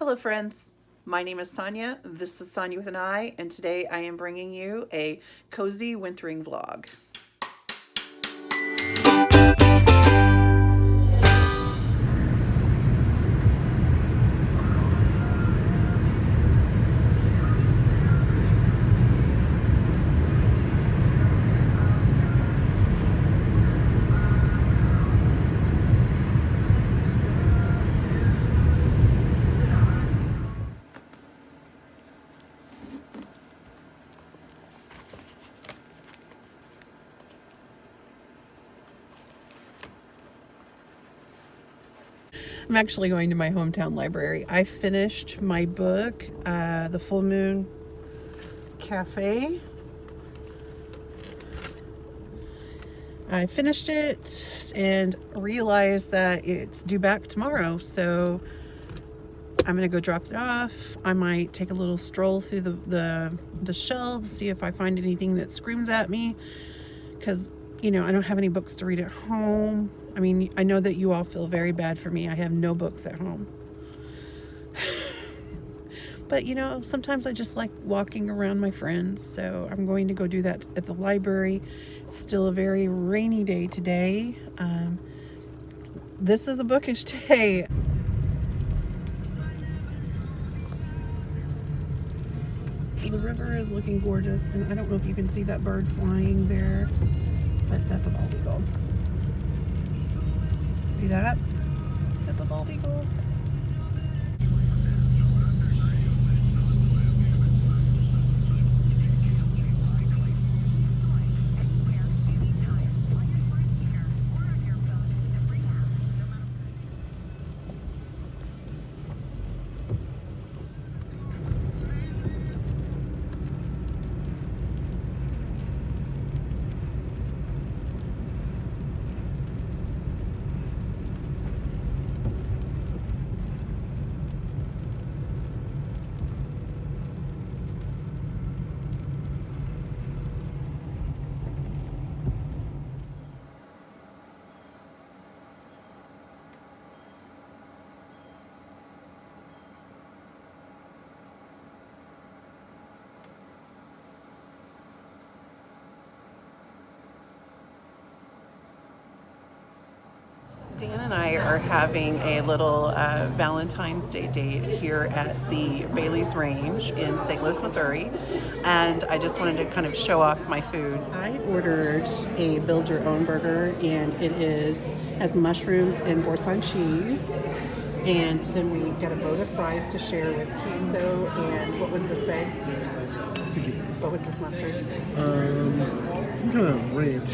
Hello friends, my name is Sonia, this is Sonia with an I, and today I am bringing you a cozy wintering vlog. I'm actually going to my hometown library. I finished my book, The Full Moon Cafe. I finished it and realized that it's due back tomorrow, so I'm gonna go drop it off. I might take a little stroll through the shelves, see if I find anything that screams at me, because I don't have any books to read at home. I mean, I know that you all feel very bad for me. I have no books at home. But sometimes I just like walking around my friends, so I'm going to go do that at the library. It's still a very rainy day today. This is a bookish day. So the river is looking gorgeous, and I don't know if you can see that bird flying there, but that's a bald eagle. See that? That's a bald eagle. Dan and I are having a little Valentine's Day date here at the Bailey's Range in St. Louis, Missouri, and I just wanted to kind of show off my food. I ordered a build your own burger, and it has mushrooms and boursin cheese, and then we got a boat of fries to share with queso, and what was this, babe? What was this mustard? Some kind of ranch.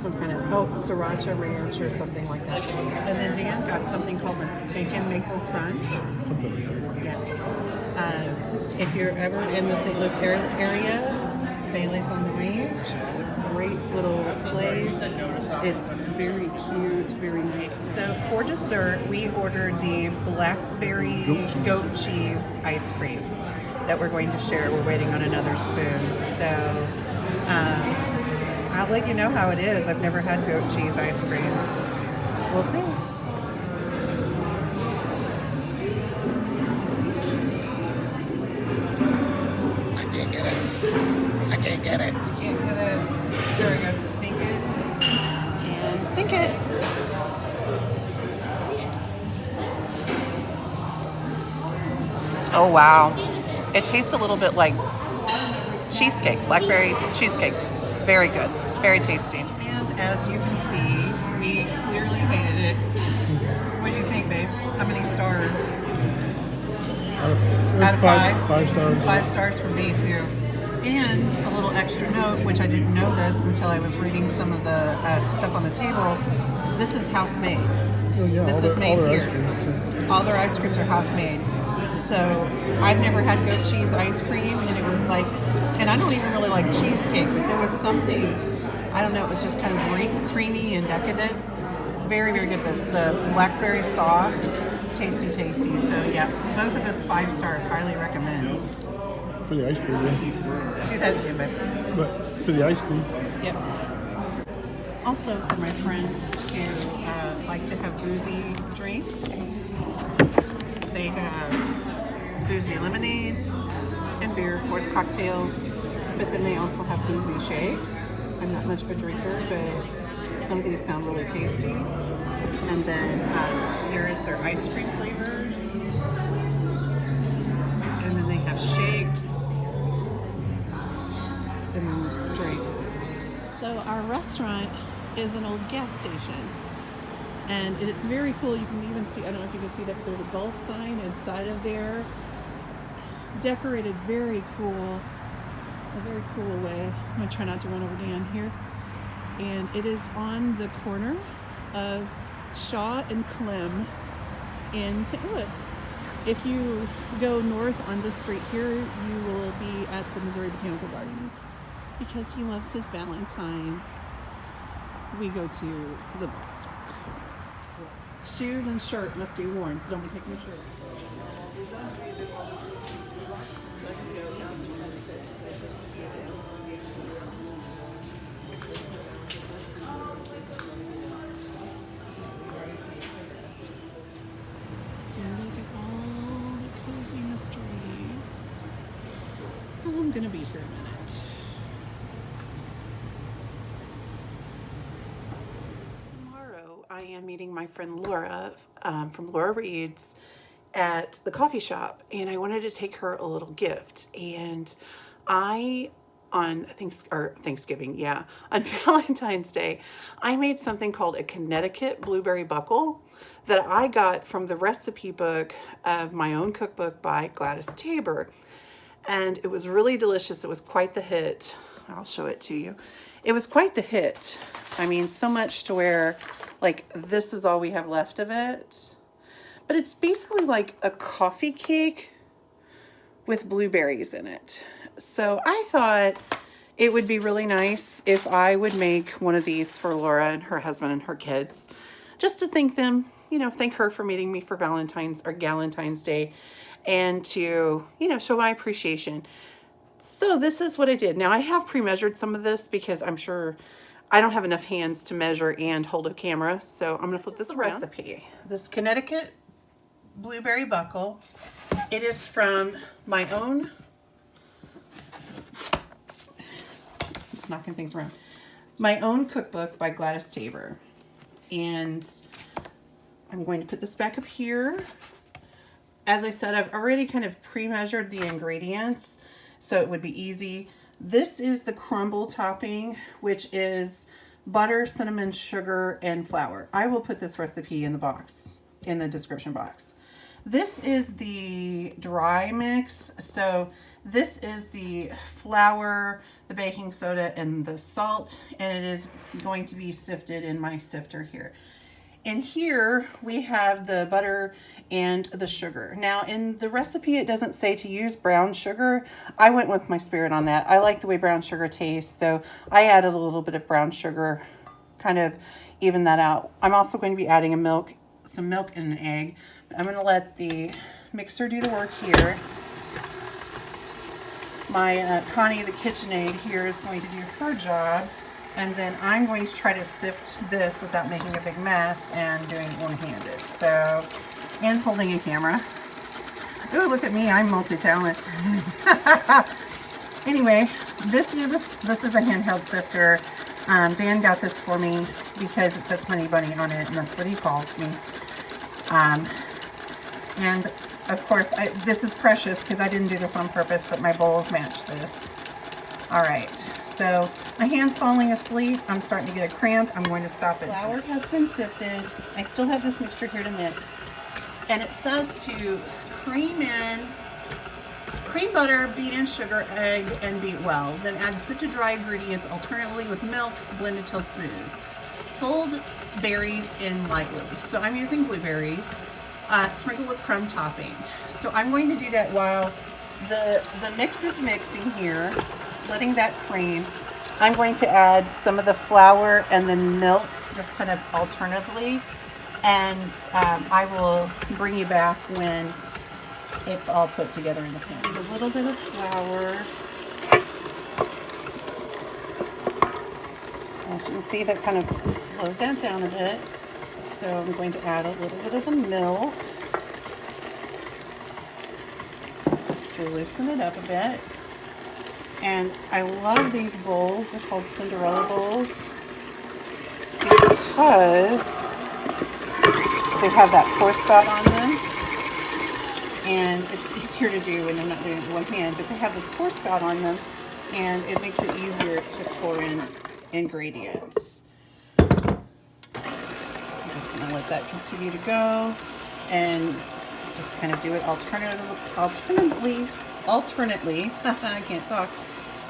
Some kind of, sriracha ranch or something like that. And then Dan got something called the bacon maple crunch. Something like that. Yes. If you're ever in the St. Louis area, Bailey's on the Range. It's a great little place. It's very cute, very nice. So for dessert, we ordered the blackberry goat cheese ice cream that we're going to share. We're waiting on another spoon. So I'll let you know how it is. I've never had goat cheese ice cream. We'll see. I can't get it. I can't get it. You can't get it. There we go. Dink it. And sink it. Oh, wow. It tastes a little bit like cheesecake, blackberry cheesecake. Very good, very tasty. And as you can see, we clearly hated it. What do you think, babe? How many stars? Out of five? 5 stars. 5 stars for me too. And a little extra note, which I didn't know this until I was reading some of the stuff on the table. This is house made. Oh, yeah, This is made here. All their ice creams are house made. So I've never had goat cheese ice cream, and it was like, and I don't even really like cheesecake, but there was something, I don't know, it was just kind of creamy and decadent. Very, very good. The blackberry sauce, tasty. So yeah, both of us 5 stars, highly recommend. For the ice cream, yeah. Do that again, babe. But for the ice cream. Yep. Also for my friends who like to have boozy drinks, they have boozy lemonades and beer, of course, cocktails. But then they also have boozy shakes. I'm not much of a drinker, but some of these sound really tasty. And then here is their ice cream flavors. And then they have shakes. And then drinks. So our restaurant is an old gas station. And it's very cool. You can even see, I don't know if you can see that, but there's a Gulf sign inside of there. Decorated very cool. A very cool way. I'm going to try not to run over Dan here. And it is on the corner of Shaw and Clem in St. Louis. If you go north on this street here, you will be at the Missouri Botanical Gardens. Because he loves his Valentine, we go to the bookstore. Shoes and shirt must be worn, so don't be taking your shirt off. So look at all the cozy mysteries. I'm gonna be here a minute. I am meeting my friend Laura from Laura Reed's at the coffee shop, and I wanted to take her a little gift. And on Thanksgiving, yeah, on Valentine's Day, I made something called a Connecticut blueberry buckle that I got from the recipe book of my own cookbook by Gladys Taber. And it was really delicious. It was quite the hit. I'll show it to you. It was quite the hit. I mean, so much to where, like, this is all we have left of it. But it's basically like a coffee cake with blueberries in it. So I thought it would be really nice if I would make one of these for Laura and her husband and her kids, just to thank them, you know, thank her for meeting me for Valentine's Day, and to, you know, show my appreciation. So this is what I did. Now I have pre-measured some of this because I'm sure I don't have enough hands to measure and hold a camera. So I'm going to flip this around. Recipe. This Connecticut blueberry buckle. It is from my own, just knocking things around, my own cookbook by Gladys Taber. And I'm going to put this back up here. As I said, I've already kind of pre-measured the ingredients, so it would be easy. This is the crumble topping, which is butter, cinnamon, sugar, and flour. I will put this recipe in the box, in the description box. This is the dry mix. So this is the flour, the baking soda, and the salt, and it is going to be sifted in my sifter here. And here we have the butter and the sugar. Now in the recipe, it doesn't say to use brown sugar. I went with my spirit on that. I like the way brown sugar tastes, so I added a little bit of brown sugar, kind of even that out. I'm also going to be adding some milk and an egg. I'm going to let the mixer do the work here. My Connie, the KitchenAid here, is going to do her job. And then I'm going to try to sift this without making a big mess and doing it one-handed. So, and holding a camera. Ooh, look at me, I'm multi-talent. Anyway, this is a handheld sifter. Dan got this for me because it says Honey Bunny on it, and that's what he calls me. And of course, this is precious because I didn't do this on purpose, but my bowls match this. All right. So my hand's falling asleep. I'm starting to get a cramp. I'm going to stop it. Flour has been sifted. I still have this mixture here to mix. And it says to cream butter, beat in sugar, egg, and beat well. Then add sifted dry ingredients alternately with milk, blended till smooth. Fold berries in lightly. So I'm using blueberries. Sprinkle with crumb topping. So I'm going to do that while the mix is mixing here. Letting that cream, I'm going to add some of the flour and then milk, just kind of alternatively, and I will bring you back when it's all put together in the pan. A little bit of flour. As you can see, that kind of slowed that down a bit. So I'm going to add a little bit of the milk. to loosen it up a bit. And I love these bowls. They're called Cinderella bowls because they have that pour spout on them. And it's easier to do when they're not doing it with one hand, but they have this pour spout on them, and it makes it easier to pour in ingredients. I'm just going to let that continue to go and just kind of do it alternately. I can't talk.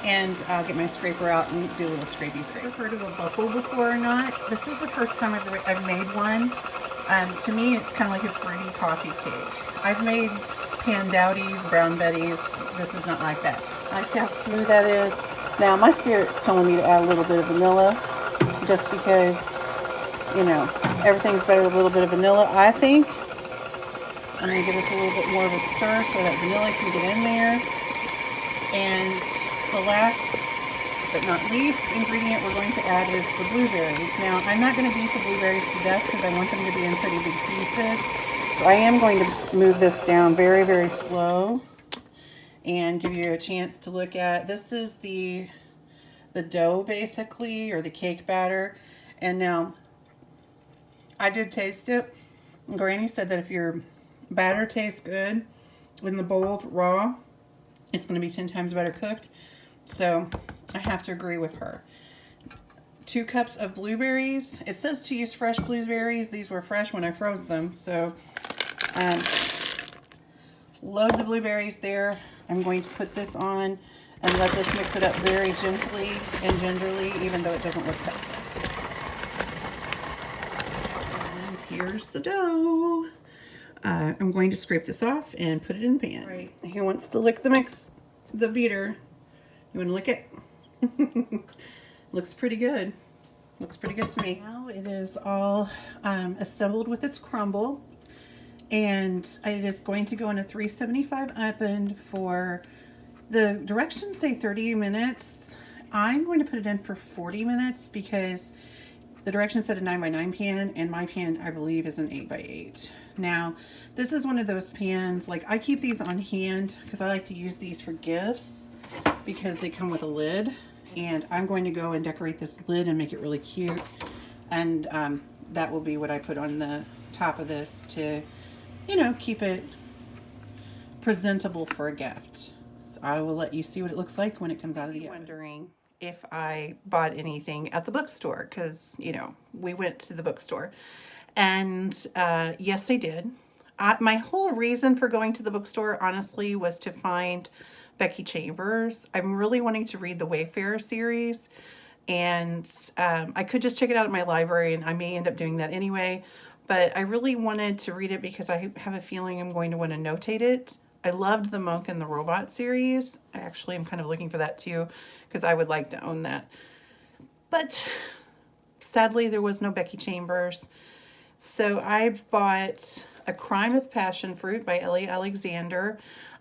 And I'll get my scraper out and do a little scrapey scrape. I've heard of a buckle before or not. This is the first time I've made one. To me, it's kind of like a fruity coffee cake. I've made Pandowdies, Brown Betties. This is not like that. I see how smooth that is. Now, my spirit's telling me to add a little bit of vanilla, just because, you know, everything's better with a little bit of vanilla, I think. I'm going to give this a little bit more of a stir so that vanilla can get in there. And the last but not least ingredient we're going to add is the blueberries. Now, I'm not going to beat the blueberries to death because I want them to be in pretty big pieces. So I am going to move this down very, very slow and give you a chance to look at. This is the dough basically, or the cake batter. And now, I did taste it. Granny said that if your batter tastes good in the bowl raw, it's going to be 10 times better cooked. So I have to agree with her. 2 cups of blueberries. It says to use fresh blueberries. These were fresh when I froze them. So loads of blueberries there. I'm going to put this on and let this mix it up very gently and gingerly, even though it doesn't look perfect. And here's the dough. I'm going to scrape this off and put it in the pan. Right. Who wants to lick the beater? You want to lick it? Looks pretty good. Looks pretty good to me. Now it is all assembled with its crumble, and it is going to go in a 375 oven for, the directions say 30 minutes. I'm going to put it in for 40 minutes because the directions said a 9x9 pan, and my pan, I believe, is an 8x8. Now, this is one of those pans, like I keep these on hand because I like to use these for gifts because they come with a lid, and I'm going to go and decorate this lid and make it really cute, and that will be what I put on the top of this to, you know, keep it presentable for a gift. So I will let you see what it looks like when it comes out of the oven. Wondering if I bought anything at the bookstore, because, you know, we went to the bookstore. And yes, I did. My whole reason for going to the bookstore, honestly, was to find Becky Chambers. I'm really wanting to read the Wayfarer series, and I could just check it out at my library, and I may end up doing that anyway. But I really wanted to read it because I have a feeling I'm going to want to notate it. I loved the Monk and the Robot series. I actually am kind of looking for that too, because I would like to own that. But sadly, there was no Becky Chambers. So I bought A Crime of Passion Fruit by Ellie Alexander.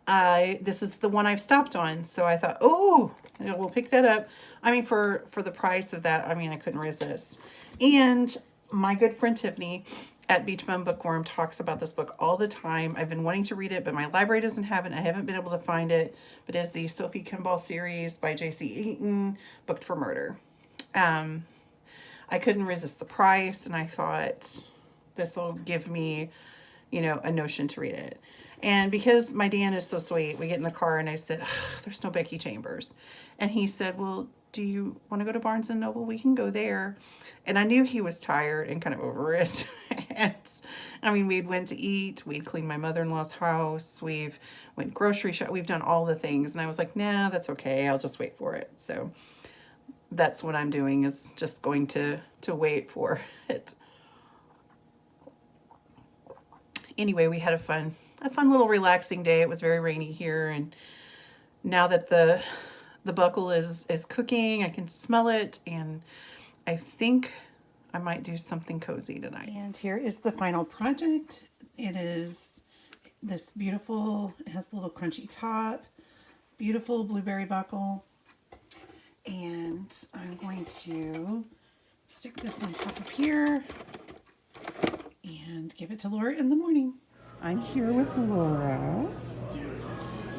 This is the one I've stopped on. So I thought, oh, we'll pick that up. I mean, for the price of that, I mean, I couldn't resist. And my good friend Tiffany at Beach Bum Bookworm talks about this book all the time. I've been wanting to read it, but my library doesn't have it. I haven't been able to find it. But it's the Sophie Kimball series by J.C. Eaton, Booked for Murder. I couldn't resist the price, and I thought, this will give me, you know, a notion to read it. And because my Dan is so sweet, we get in the car and I said, there's no Becky Chambers. And he said, well, do you want to go to Barnes & Noble? We can go there. And I knew he was tired and kind of over it. And I mean, we'd went to eat, we'd cleaned my mother-in-law's house, we've went grocery shop, we've done all the things. And I was like, nah, that's okay. I'll just wait for it. So that's what I'm doing, is just going to wait for it. Anyway, we had a fun little relaxing day. It was very rainy here, and now that the buckle is cooking, I can smell it, and I think I might do something cozy tonight. And here is the final project. It is this beautiful, it has the little crunchy top, beautiful blueberry buckle, and I'm going to stick this on top of here and give it to Laura in the morning. I'm here with Laura,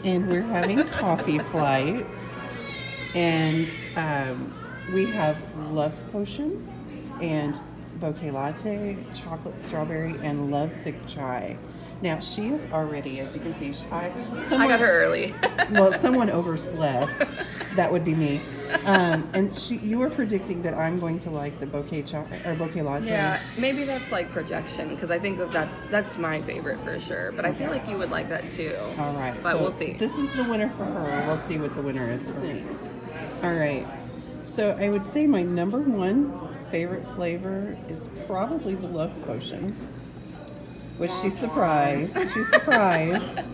and we're having coffee flights. And we have Love Potion and Bouquet Latte, Chocolate Strawberry, and Love Sick Chai. Now, she is already, as you can see, I got her early. well, someone overslept. That would be me. And you were predicting that I'm going to like the bouquet chai or bouquet latte. Yeah, maybe that's like projection because I think that's my favorite for sure. But I feel like you would like that too. All right, but so we'll see. This is the winner for her. We'll see what the winner is for me. All right. So I would say my number one favorite flavor is probably the Love Potion, which she's surprised. She's surprised.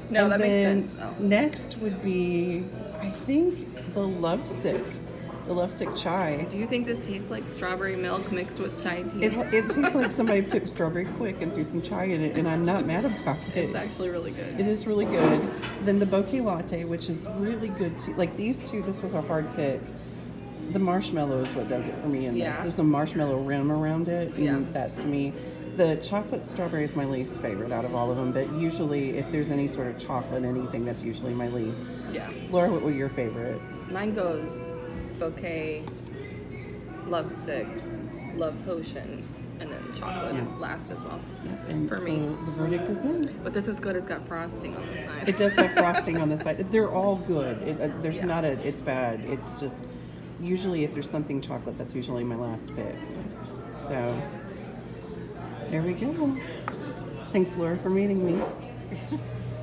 No, And that makes then sense. Oh. Next would be, I think, the Love Sick chai. Do you think this tastes like strawberry milk mixed with chai tea? It tastes like somebody took Strawberry Quick and threw some chai in it, and I'm not mad about it. It's actually really good. It is really good. Then the bouquet latte, which is really good too. Like these two, this was a hard pick. The marshmallow is what does it for me in this. Yeah. There's a marshmallow rim around it, and Yeah. that to me. The chocolate strawberry is my least favorite out of all of them, but usually if there's any sort of chocolate anything, that's usually my least. Yeah. Laura, what were your favorites? Mine goes bouquet, love sick, love potion, and then chocolate last as well. And For so me. the verdict is in. But this is good. It's got frosting on the side. It does have frosting on the side. They're all good. There's Yeah. not it's bad. It's just usually if there's something chocolate, that's usually my last pick. So there we go. Thanks, Laura, for meeting me.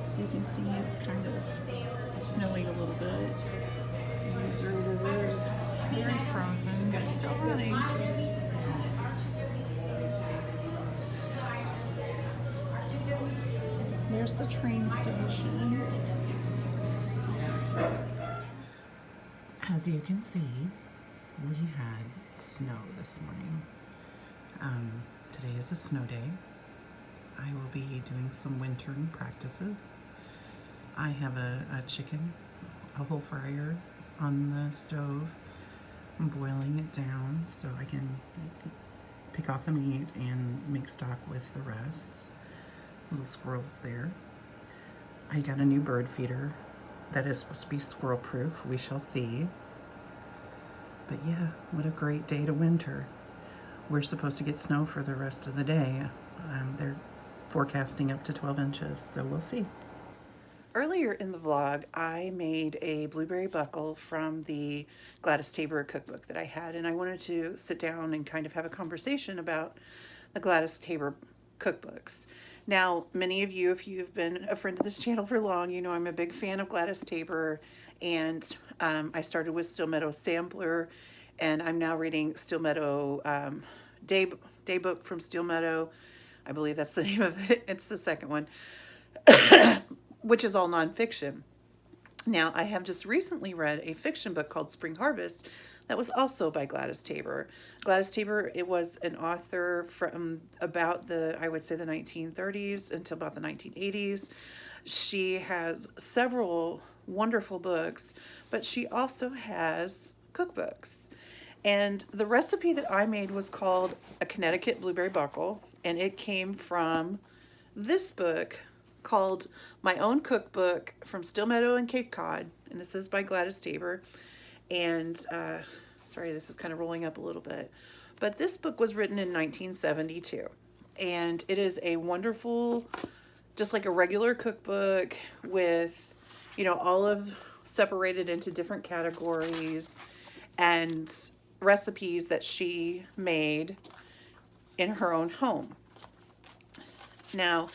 So you can see it's kind of snowing a little bit. These are the rivers, very frozen, but still running. There's the train station. As you can see, we had snow this morning. Today is a snow day. I will be doing some wintering practices. I have a chicken, a whole fryer on the stove. I'm boiling it down so I can pick off the meat and make stock with the rest. Little squirrels there. I got a new bird feeder that is supposed to be squirrel proof. We shall see. But yeah, what a great day to winter. We're supposed to get snow for the rest of the day. They're forecasting up to 12 inches, so we'll see. Earlier in the vlog, I made a blueberry buckle from the Gladys Taber cookbook that I had, and I wanted to sit down and kind of have a conversation about the Gladys Taber cookbooks. Now, many of you, if you've been a friend of this channel for long, you know I'm a big fan of Gladys Taber, and I started with Still Meadow Sampler, and I'm now reading Still Meadow Daybook from Still Meadow. I believe that's the name of it. It's the second one, which is all nonfiction. Now, I have just recently read a fiction book called Spring Harvest that was also by Gladys Taber. Gladys Taber, it was an author from about I would say the 1930s until about the 1980s. She has several wonderful books, but she also has cookbooks. And the recipe that I made was called a Connecticut Blueberry Buckle, and it came from this book called My Own Cookbook from Still Meadow and Cape Cod, and this is by Gladys Taber. And sorry, this is kind of rolling up a little bit, but this book was written in 1972, and it is a wonderful, just like a regular cookbook with, you know, all of separated into different categories and recipes that she made in her own home. Now,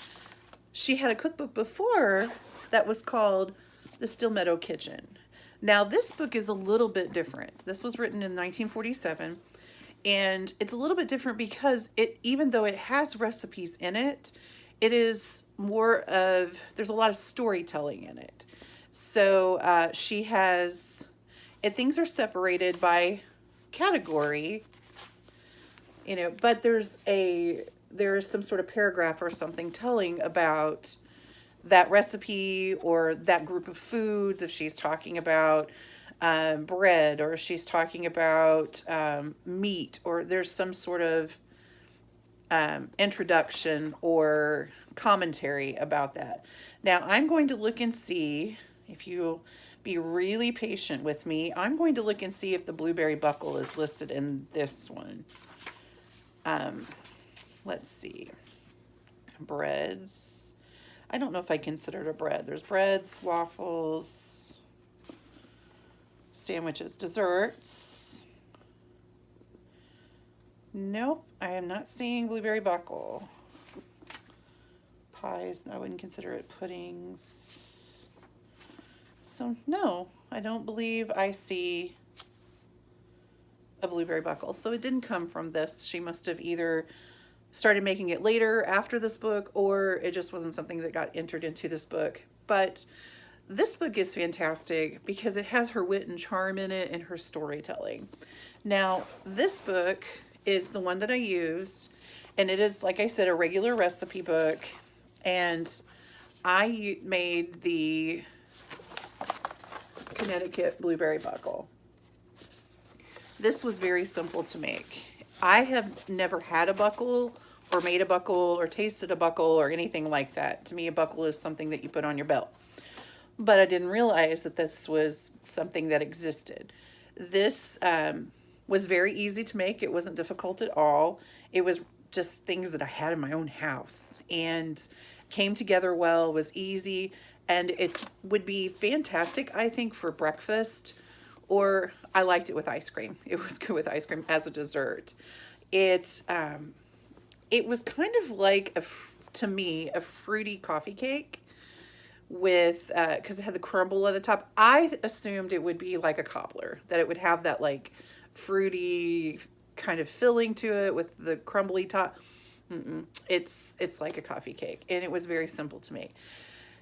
she had a cookbook before that was called The Still Meadow Kitchen. Now, this book is a little bit different. This was written in 1947, and it's a little bit different because even though it has recipes in it, it is more of, there's a lot of storytelling in it. So she has, things are separated by category, you know, but there's some sort of paragraph or something telling about that recipe or that group of foods. If she's talking about bread, or if she's talking about meat, or there's some sort of introduction or commentary about that. Now, I'm going to look and see if you'll be really patient with me, I'm going to look and see if the blueberry buckle is listed in this one. Let's see. Breads. I don't know if I consider it a bread. There's breads, waffles, sandwiches, desserts. Nope, I am not seeing blueberry buckle. Pies, I wouldn't consider it. Puddings. So no, I don't believe I see a blueberry buckle. So it didn't come from this. She must have either started making it later after this book, or it just wasn't something that got entered into this book. But this book is fantastic because it has her wit and charm in it and her storytelling. Now, this book is the one that I used, and it is, like I said, a regular recipe book. And I made the Connecticut blueberry buckle. This was very simple to make. I have never had a buckle or made a buckle or tasted a buckle or anything like that. To me, a buckle is something that you put on your belt. But I didn't realize that this was something that existed. This was very easy to make. It wasn't difficult at all. It was just things that I had in my own house and came together well, was easy, and it would be fantastic, I think, for breakfast, or I liked it with ice cream. It was good with ice cream as a dessert. It was kind of like, to me, a fruity coffee cake with, because it had the crumble on the top. I assumed it would be like a cobbler, that it would have that like fruity kind of filling to it with the crumbly top. It's like a coffee cake, and it was very simple to make.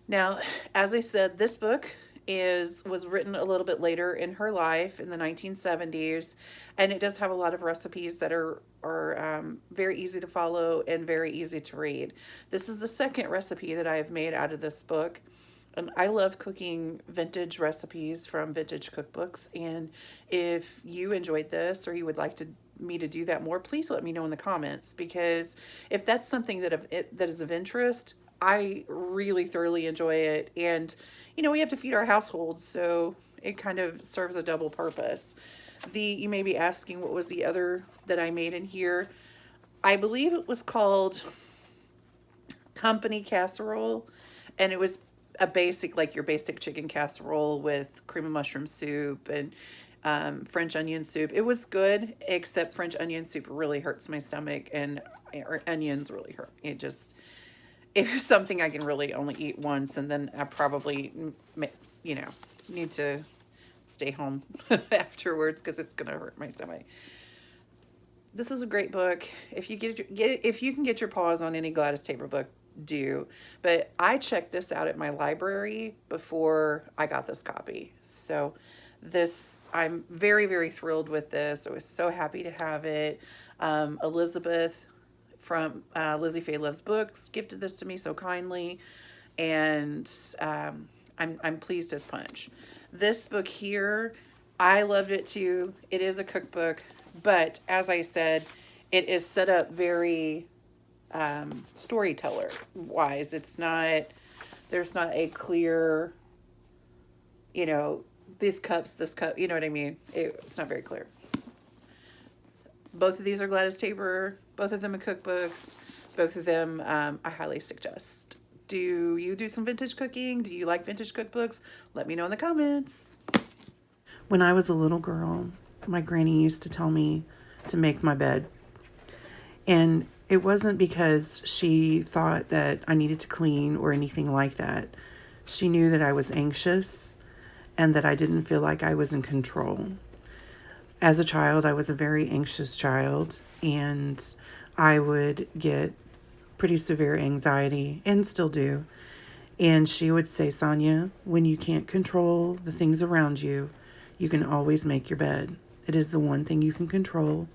Now, as I said, this book was written a little bit later in her life in the 1970s, and it does have a lot of recipes that are very easy to follow and very easy to read. This is the second recipe that I have made out of this book. And I love cooking vintage recipes from vintage cookbooks. And if you enjoyed this or you would like me to do that more, please let me know in the comments, because if that's something that is of interest, I really thoroughly enjoy it. And, you know, we have to feed our households, so it kind of serves a double purpose. You may be asking, what was the other that I made in here? I believe it was called company casserole, and it was a basic, like your basic chicken casserole with cream of mushroom soup and French onion soup. It was good, except French onion soup really hurts my stomach, and onions really hurt. It was something I can really only eat once, and then I probably, you know, need to stay home afterwards because it's gonna hurt my stomach. This is a great book. If you if you can get your paws on any Gladys Taber book, do. But I checked this out at my library before I got this copy. So I'm very, very thrilled with this. I was so happy to have it. Elizabeth from Lizzie Faye Loves Books gifted this to me so kindly, and I'm pleased as punch. This book here, I loved it too. It is a cookbook, but as I said, it is set up very storyteller wise. There's not a clear, you know, this cup, you know what I mean? It's not very clear. So, both of these are Gladys Taber, both of them are cookbooks, both of them I highly suggest. Do you do some vintage cooking? Do you like vintage cookbooks? Let me know in the comments. When I was a little girl, my granny used to tell me to make my bed. And it wasn't because she thought that I needed to clean or anything like that. She knew that I was anxious and that I didn't feel like I was in control. As a child, I was a very anxious child, and I would get pretty severe anxiety, and still do. And she would say, Sonia, when you can't control the things around you, you can always make your bed. It is the one thing you can control.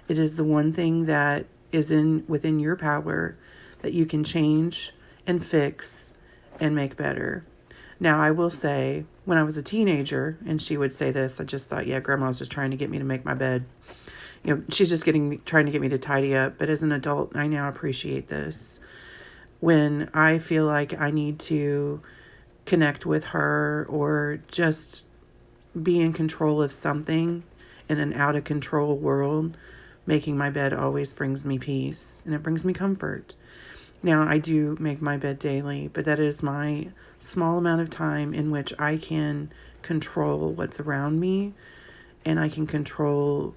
It is the one thing that is within your power that you can change and fix and make better. Now, I will say, when I was a teenager, and she would say this, I just thought, yeah, Grandma was just trying to get me to make my bed. You know, she's just trying to get me to tidy up. But as an adult, I now appreciate this. When I feel like I need to connect with her or just be in control of something in an out of control world, making my bed always brings me peace and it brings me comfort. Now, I do make my bed daily, but that is my small amount of time in which I can control what's around me and I can control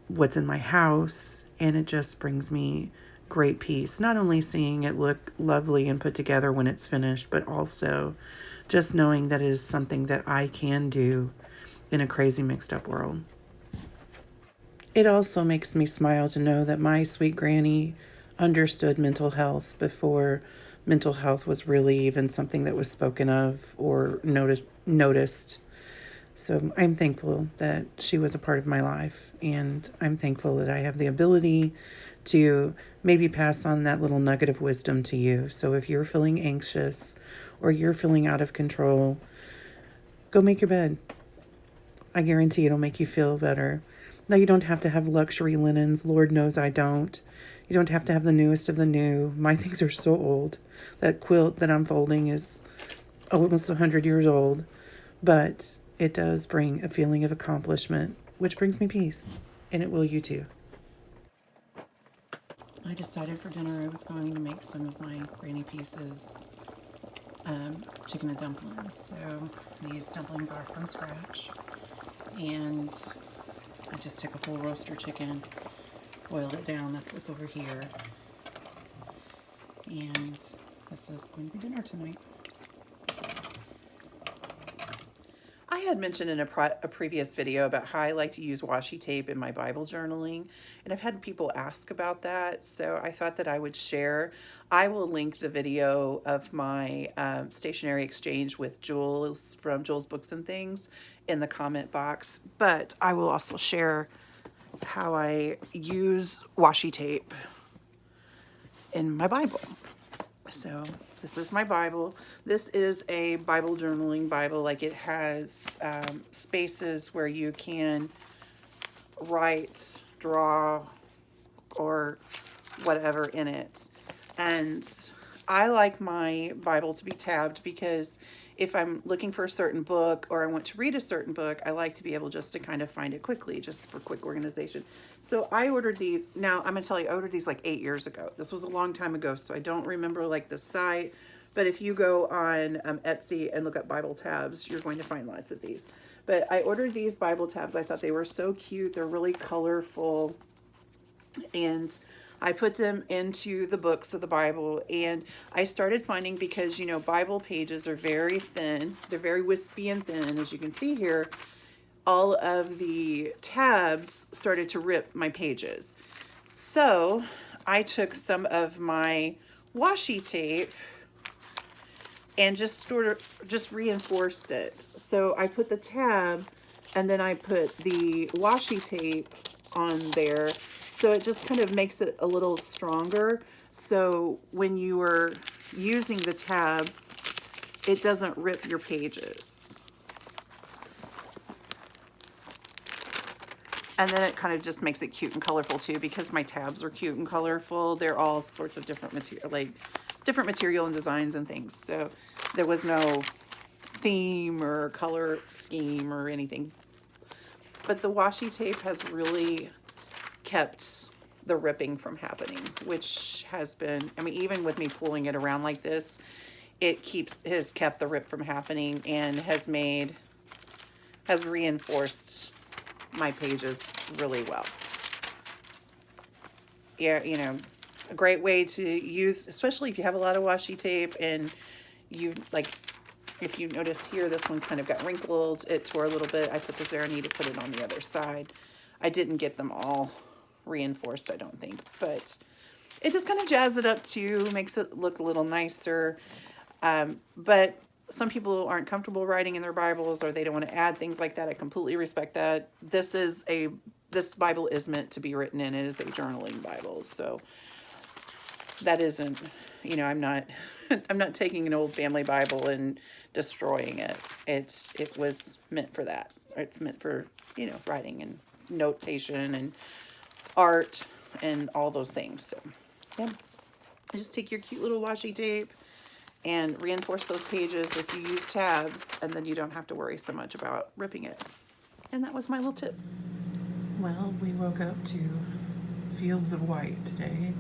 what's in my house, and it just brings me great peace. Not only seeing it look lovely and put together when it's finished, but also just knowing that it is something that I can do in a crazy mixed up world. It also makes me smile to know that my sweet granny understood mental health before mental health was really even something that was spoken of or noticed. So I'm thankful that she was a part of my life, and I'm thankful that I have the ability to maybe pass on that little nugget of wisdom to you. So if you're feeling anxious or you're feeling out of control, go make your bed. I guarantee it'll make you feel better. Now, you don't have to have luxury linens. Lord knows I don't. You don't have to have the newest of the new. My things are so old. That quilt that I'm folding is almost 100 years old. But it does bring a feeling of accomplishment, which brings me peace. And it will you too. I decided for dinner I was going to make some of my granny pieces chicken and dumplings. So these dumplings are from scratch. And I just took a whole roaster chicken, boiled it down. That's what's over here. And this is going to be dinner tonight. I had mentioned in a previous video about how I like to use washi tape in my Bible journaling, and I've had people ask about that, so I thought that I would share. I will link the video of my stationery exchange with Jules from Jules Books and Things in the comment box, but I will also share how I use washi tape in my Bible. So this is my Bible. This is a Bible journaling Bible. Like, it has spaces where you can write, draw, or whatever in it. And I like my Bible to be tabbed because if I'm looking for a certain book or I want to read a certain book, I like to be able just to kind of find it quickly, just for quick organization. So I ordered these. Now, I'm going to tell you, I ordered these like 8 years ago. This was a long time ago, so I don't remember like the site. But if you go on Etsy and look up Bible tabs, you're going to find lots of these. But I ordered these Bible tabs. I thought they were so cute. They're really colorful. And I put them into the books of the Bible, and I started finding, because, you know, Bible pages are very thin. They're very wispy and thin, as you can see here. All of the tabs started to rip my pages. So I took some of my washi tape and just reinforced it. So I put the tab and then I put the washi tape on there. So it just kind of makes it a little stronger. So when you are using the tabs, it doesn't rip your pages. And then it kind of just makes it cute and colorful too, because my tabs are cute and colorful. They're all sorts of different material, like different material and designs and things. So there was no theme or color scheme or anything. But the washi tape has really kept the ripping from happening, which has been, I mean, even with me pulling it around like this, has kept the rip from happening and has reinforced my pages really well. Yeah, you know, a great way to use, especially if you have a lot of washi tape and you, like, if you notice here, this one kind of got wrinkled, it tore a little bit. I put this there, I need to put it on the other side. I didn't get them all reinforced, I don't think, but it just kind of jazzes it up too, makes it look a little nicer. But some people aren't comfortable writing in their Bibles, or they don't want to add things like that. I completely respect that. This Bible is meant to be written in. It is a journaling Bible, so that isn't, you know, I'm not taking an old family Bible and destroying it. It was meant for that. It's meant for, you know, writing and notation and art and all those things. So yeah, just take your cute little washi tape and reinforce those pages if you use tabs, and then you don't have to worry so much about ripping it. And that was my little tip. Well, we woke up to fields of white today,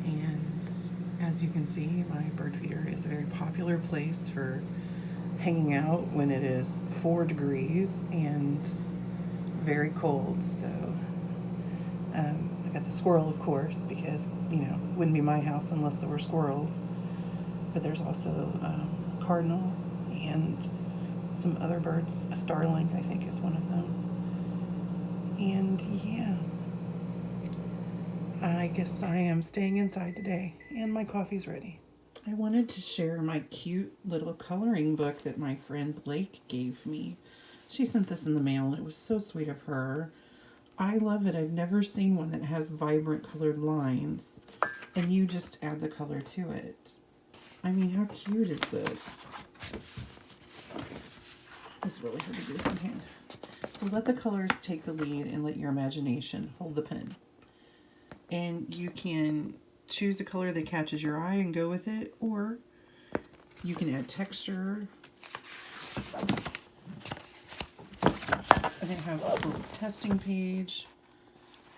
and as you can see, my bird feeder is a very popular place for hanging out when it is 4 degrees and very cold. So I got the squirrel, of course, because, you know, wouldn't be my house unless there were squirrels. But there's also cardinal and some other birds. A starling, I think, is one of them. And yeah, I guess I am staying inside today, and my coffee's ready. I wanted to share my cute little coloring book that my friend Blake gave me. She sent this in the mail, and it was so sweet of her. I love it. I've never seen one that has vibrant colored lines, and you just add the color to it. I mean, how cute is this? This is really hard to do with one hand. So let the colors take the lead and let your imagination hold the pen. And you can choose a color that catches your eye and go with it, or you can add texture. And it has this little testing page.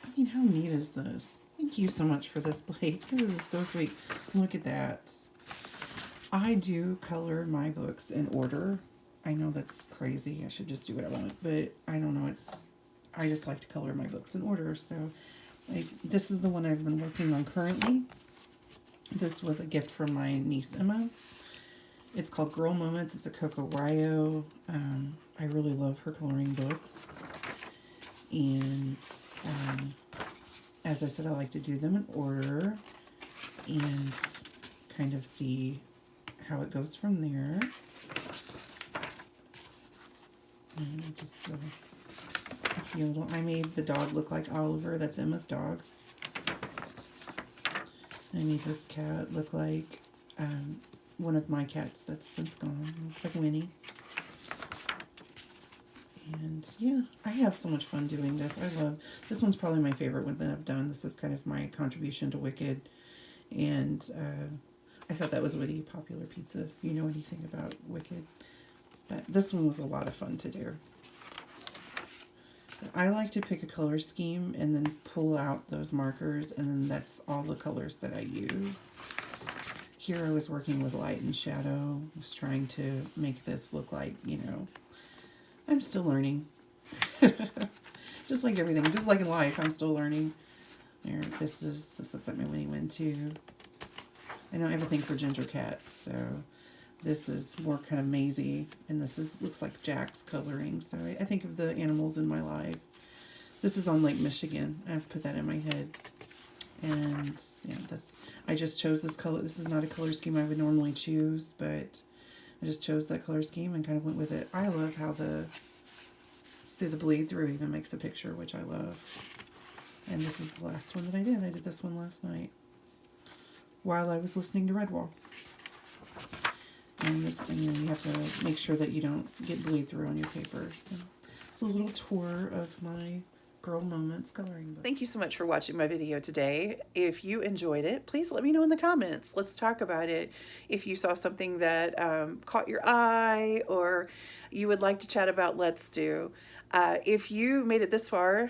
I mean, how neat is this? Thank you so much for this, Blake. This is so sweet. Look at that. I do color my books in order. I know that's crazy. I should just do what I want, but I don't know. I just like to color my books in order. So this is the one I've been working on currently. This was a gift from my niece Emma. It's called Girl Moments. It's a Coco Ryo. I really love her coloring books. And as I said, I like to do them in order and kind of see how it goes from there. And just a few little, I made the dog look like Oliver. That's Emma's dog. I made this cat look like one of my cats that's since gone. Looks like Winnie. And yeah, I have so much fun doing this. I love, this one's probably my favorite one that I've done. This is kind of my contribution to Wicked. And I thought that was a really popular pizza, if you know anything about Wicked. But this one was a lot of fun to do. I like to pick a color scheme and then pull out those markers, and then that's all the colors that I use. Here I was working with light and shadow. I was trying to make this look like, you know, I'm still learning. Just like everything, just like in life, I'm still learning. There, this looks like my Winnie Win too. I don't have a thing for ginger cats, so this is more kind of mazy, and this looks like Jack's coloring. So I think of the animals in my life. This is on Lake Michigan. I have to put that in my head. And yeah, I just chose this color. This is not a color scheme I would normally choose, but I just chose that color scheme and kind of went with it. I love how the bleed through even makes a picture, which I love. And this is the last one that I did. I did this one last night while I was listening to Redwall. And then you have to make sure that you don't get bleed through on your paper. So it's a little tour of my Girl Moments coloring book. Thank you so much for watching my video today. If you enjoyed it, please let me know in the comments. Let's talk about it. If you saw something that caught your eye or you would like to chat about, let's do. If you made it this far,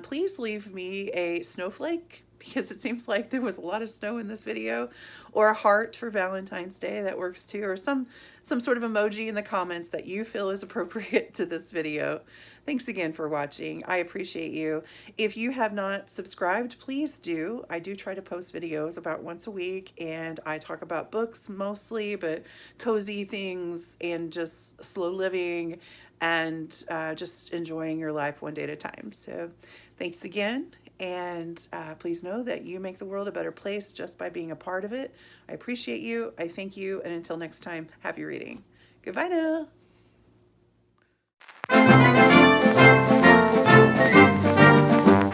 please leave me a snowflake, because it seems like there was a lot of snow in this video, or a heart for Valentine's Day, that works too, or some sort of emoji in the comments that you feel is appropriate to this video. Thanks again for watching. I appreciate you. If you have not subscribed, please do. I do try to post videos about once a week, and I talk about books mostly, but cozy things and just slow living and just enjoying your life one day at a time. So thanks again. And please know that you make the world a better place just by being a part of it. I appreciate you. I thank you. And until next time, happy reading. Goodbye now.